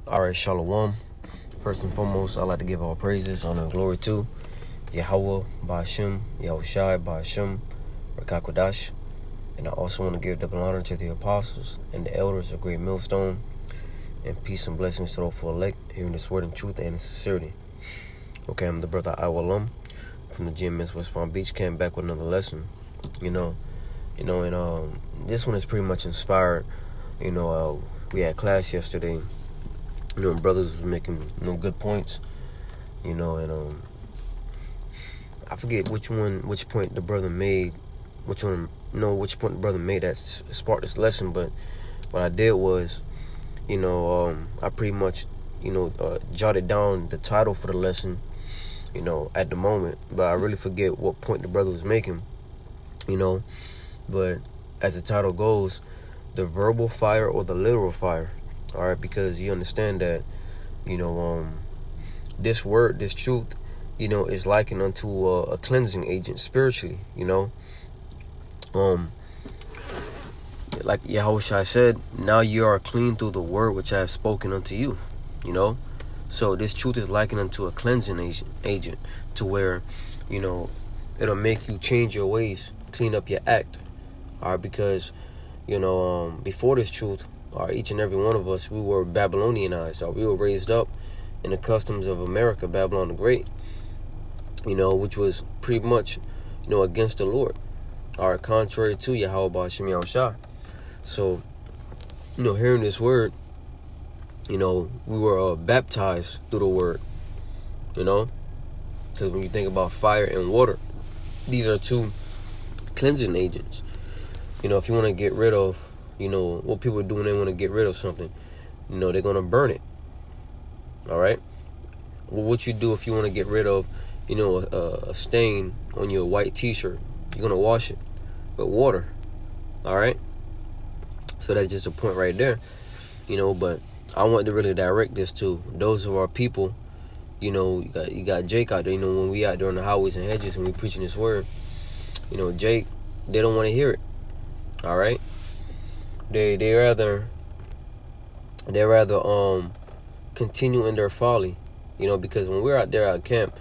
Alright, Shalom. First and foremost, I'd like to give all praises, honor, and glory to Yahweh, Ba'ashem, Yahushai, Ba'ashem, Rakakwadash. And I also want to give double honor to the apostles and the elders of Great Millstone, and peace and blessings to all for elect, hearing this word in truth and in sincerity. Okay, I'm the brother Awalam from the GMS West Palm Beach camp, back with another lesson. And this one is pretty much inspired. We had class yesterday. Brothers was making good points. And I forget which point the brother made, which point the brother made that sparked this lesson. But what I did was, I pretty much, jotted down the title for the lesson, at the moment. But I really forget what point the brother was making, But as the title goes, the verbal fire or the literal fire. All right, because you understand that, this word, this truth, is likened unto a cleansing agent spiritually, Like Yahushua said, now you are clean through the word which I have spoken unto you, So this truth is likened unto a cleansing agent to where, it'll make you change your ways, clean up your act. All right, because, before this truth, each and every one of us, we were Babylonianized, or we were raised up in the customs of America, Babylon the Great, which was pretty much, against the Lord, or contrary to Yahweh Ba'ashem Yahushua. So, hearing this word, we were baptized through the word, because when you think about fire and water, these are two cleansing agents. If you want to get rid of, what people do when they want to get rid of something, they're going to burn it. All right. Well, what you do if you want to get rid of, a stain on your white t-shirt, you're going to wash it with water. All right. So that's just a point right there, but I want to really direct this to those of our people. You got Jake out there, when we out there on the highways and hedges and we preaching this word, Jake, they don't want to hear it. All right. They rather continue in their folly, because when we're out there at camp,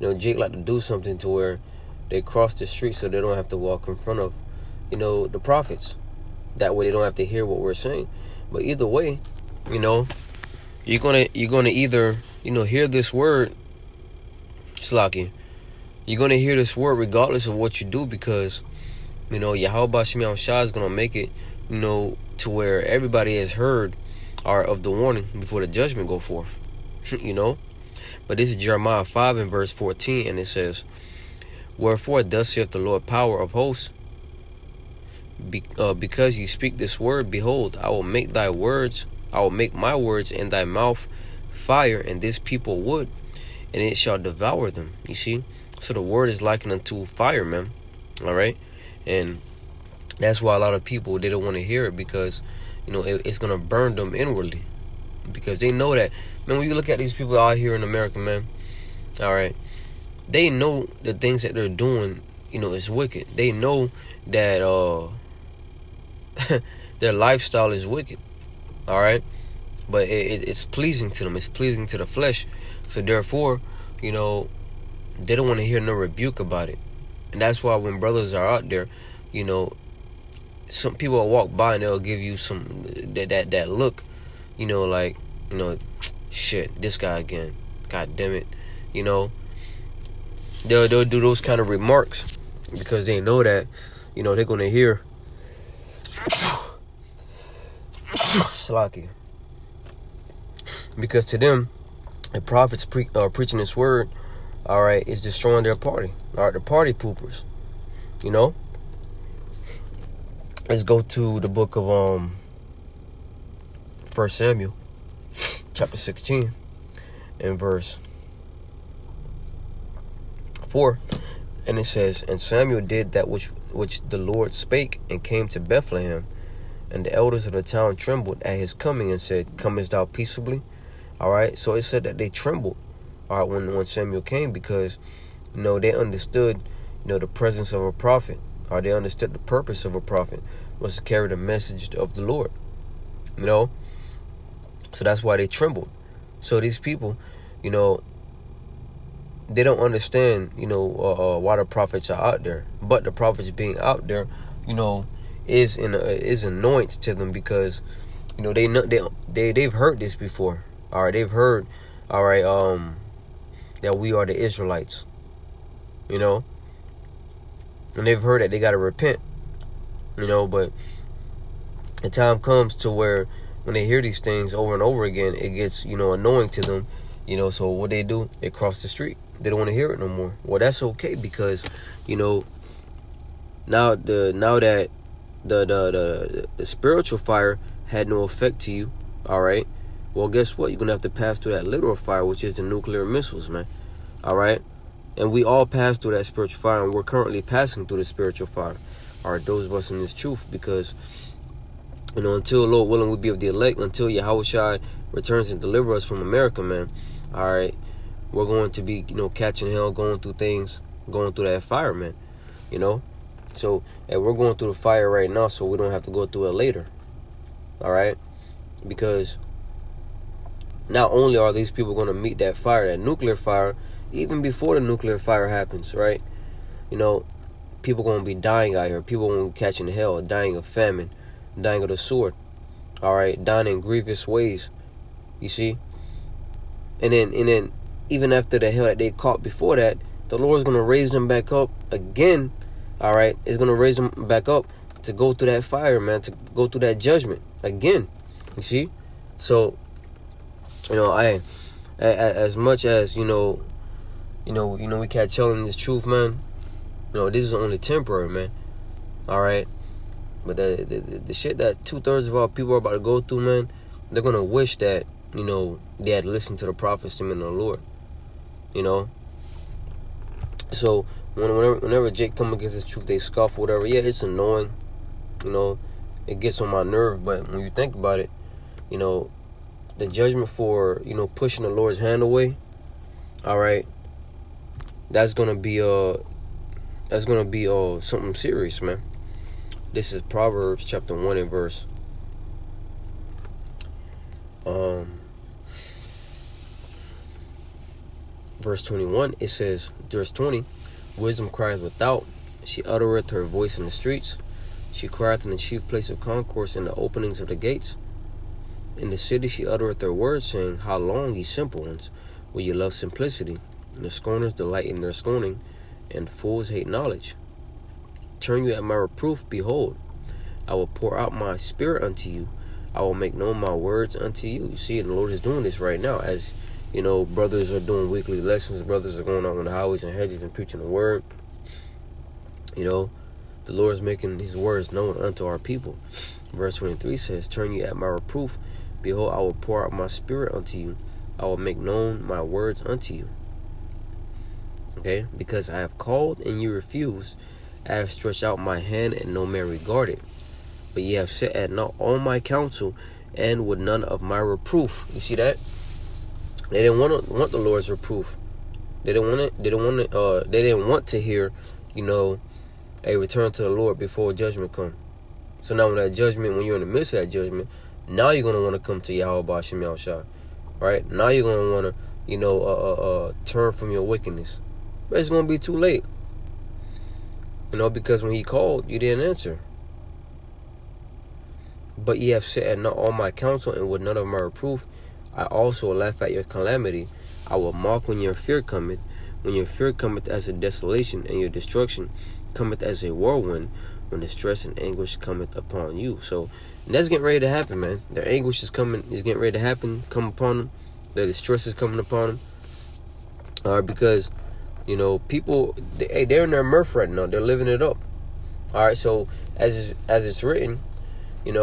Jake like to do something to where they cross the street so they don't have to walk in front of, the prophets. That way they don't have to hear what we're saying. But either way, you're gonna either, hear this word, Slaki. You're gonna hear this word regardless of what you do, because, Yahweh Ba'ashem Yahushua is gonna make it, to where everybody has heard of the warning before the judgment go forth. But this is Jeremiah 5 and verse 14, and it says, "Wherefore thus saith the Lord power of hosts, because ye speak this word, behold, I will make my words in thy mouth fire, and this people wood, and it shall devour them." You see? So the word is likened unto fire, man. All right? And that's why a lot of people, they don't want to hear it, because, it's going to burn them inwardly. Because they know that, man, when you look at these people out here in America, man, all right, they know the things that they're doing, is wicked. They know that their lifestyle is wicked, all right? But it's pleasing to them. It's pleasing to the flesh. So therefore, they don't want to hear no rebuke about it. And that's why when brothers are out there, some people will walk by and they'll give you some that look, like, shit, this guy again, god damn it, they'll do those kind of remarks, because they know that, they're gonna hear Slaki. Because to them, the prophets preaching this word, all right, is destroying their party. All right, the party poopers. Let's go to the book of 1 Samuel, chapter 16, and verse 4. And it says, "And Samuel did that which the Lord spake, and came to Bethlehem. And the elders of the town trembled at his coming, and said, Comest thou peaceably?" All right, so it said that they trembled, all right, when Samuel came, because, they understood, the presence of a prophet, or they understood the purpose of a prophet was to carry the message of the Lord, So that's why they trembled. So these people, you know, they don't understand, why the prophets are out there. But the prophets being out there, is annoyance to them, because, they've heard this before. All right, they've heard, all right, that we are the Israelites, and they've heard that they got to repent, but the time comes to where when they hear these things over and over again, it gets, annoying to them, so what they do, they cross the street. They don't want to hear it no more. Well, that's okay, because, now that the spiritual fire had no effect to you, all right, well, guess what? You're going to have to pass through that literal fire, which is the nuclear missiles, man. All right? And we all pass through that spiritual fire, and we're currently passing through the spiritual fire. All right, those of us in this truth, because, until, Lord willing, we be of the elect, until Yahushua returns and deliver us from America, man, all right, we're going to be, catching hell, going through things, going through that fire, man, So, and we're going through the fire right now, so we don't have to go through it later, all right? Because not only are these people going to meet that fire, that nuclear fire, even before the nuclear fire happens, right? People going to be dying out here. People going to be catching hell, dying of famine, dying of the sword, all right? Dying in grievous ways, you see? And then even after the hell that they caught before that, the Lord's going to raise them back up again, all right? It's going to raise them back up to go through that fire, man, to go through that judgment again, you see? So, as much as, we can't tell them this truth, man, this is only temporary, man, all right? But the shit that 2/3 of our people are about to go through, man, they're going to wish that, they had listened to the prophets and the Lord, So, whenever Jake come against his truth, they scoff or whatever. Yeah, it's annoying, it gets on my nerve, but when you think about it, the judgment for, pushing the Lord's hand away, all right, that's gonna be something serious, man. This is Proverbs chapter 1 and verse 21. It says, verse 20, wisdom crieth without, she uttereth her voice in the streets, she crieth in the chief place of concourse, in the openings of the gates. In the city she uttereth her words, saying, how long, ye simple ones, will ye love simplicity? And the scorners delight in their scorning, and fools hate knowledge. Turn you at my reproof, behold, I will pour out my spirit unto you. I will make known my words unto you. You see, the Lord is doing this right now. As, brothers are doing weekly lessons. Brothers are going out on the highways and hedges and preaching the word. The Lord is making his words known unto our people. Verse 23 says, turn you at my reproof. Behold, I will pour out my spirit unto you. I will make known my words unto you. Okay? Because I have called and you refused. I have stretched out my hand and no man regarded. But ye have set at naught all my counsel, and with none of my reproof. You see that? They didn't want the Lord's reproof. They didn't want it. They didn't want to hear, a return to the Lord before judgment come. So now when you're in the midst of that judgment, now you're gonna want to come to Yahweh B'Shem Yahushua, right? Now you're gonna want to, turn from your wickedness. But it's gonna be too late. Because when he called, you didn't answer. But ye have set at naught all my counsel, and with none of my reproof. I also laugh at your calamity. I will mock when your fear cometh. When your fear cometh as a desolation, and your destruction cometh as a whirlwind, when distress and anguish cometh upon you. So, and that's getting ready to happen, man. The anguish is getting ready to come upon them. The distress is coming upon them. Because, people, they're in their mirth right now. They're living it up. All right, so as it's written, it's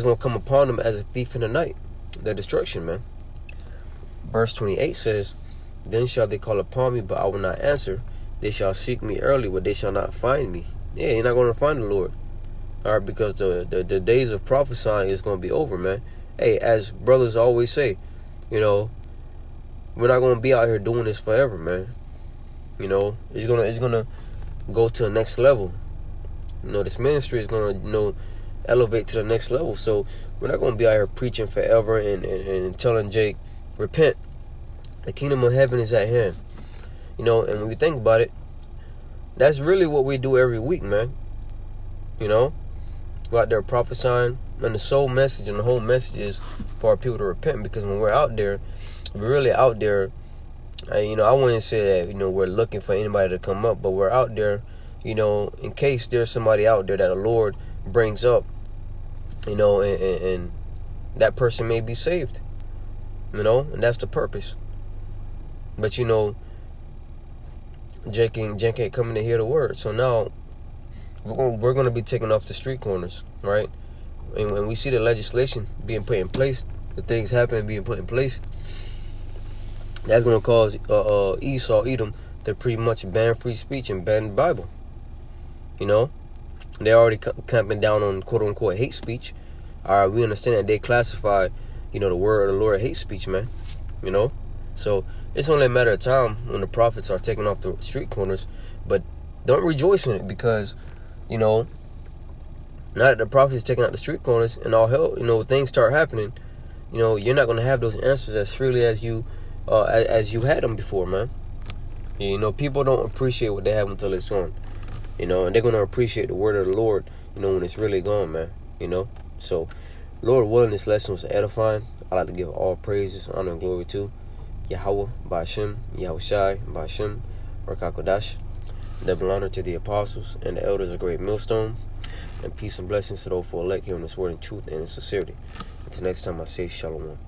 going to come upon them as a thief in the night. The destruction, man. Verse 28 says, then shall they call upon me, but I will not answer. They shall seek me early, but they shall not find me. Yeah, you're not going to find the Lord. All right, because the days of prophesying is going to be over, man. Hey, as brothers always say, we're not going to be out here doing this forever, man. It's gonna go to the next level. This ministry is gonna, elevate to the next level. So we're not going to be out here preaching forever and telling Jake, repent. The kingdom of heaven is at hand. And when we think about it, that's really what we do every week, man. Go out there prophesying. And the sole message and the whole message is for our people to repent. Because when we're out there, we're really out there. I wouldn't say that, we're looking for anybody to come up. But we're out there, in case there's somebody out there that the Lord brings up, and that person may be saved. And that's the purpose. But, Jake ain't coming to hear the word. So now we're going to be taking off the street corners, right? And when we see the legislation being put in place, the things happening being put in place, that's going to cause Esau, Edom, to pretty much ban free speech and ban the Bible. They're already clamping down on quote-unquote hate speech. All right, we understand that they classify, the word of the Lord hate speech, man. So it's only a matter of time when the prophets are taking off the street corners. But don't rejoice in it because, now that the prophets is taking out the street corners and all hell, things start happening, you're not going to have those answers as freely as you had them before, man. People don't appreciate what they have until it's gone. And they're going to appreciate the word of the Lord, when it's really gone, man. So, Lord willing, this lesson was edifying. I'd like to give all praises, honor, and glory to Yahweh, Ba'ashem, Yahushai, Ba'ashem, Rakakodash. Double honor to the apostles and the elders of Great Millstone. And peace and blessings to those for elect here on this word in truth and in sincerity. Until next time, I say shalom.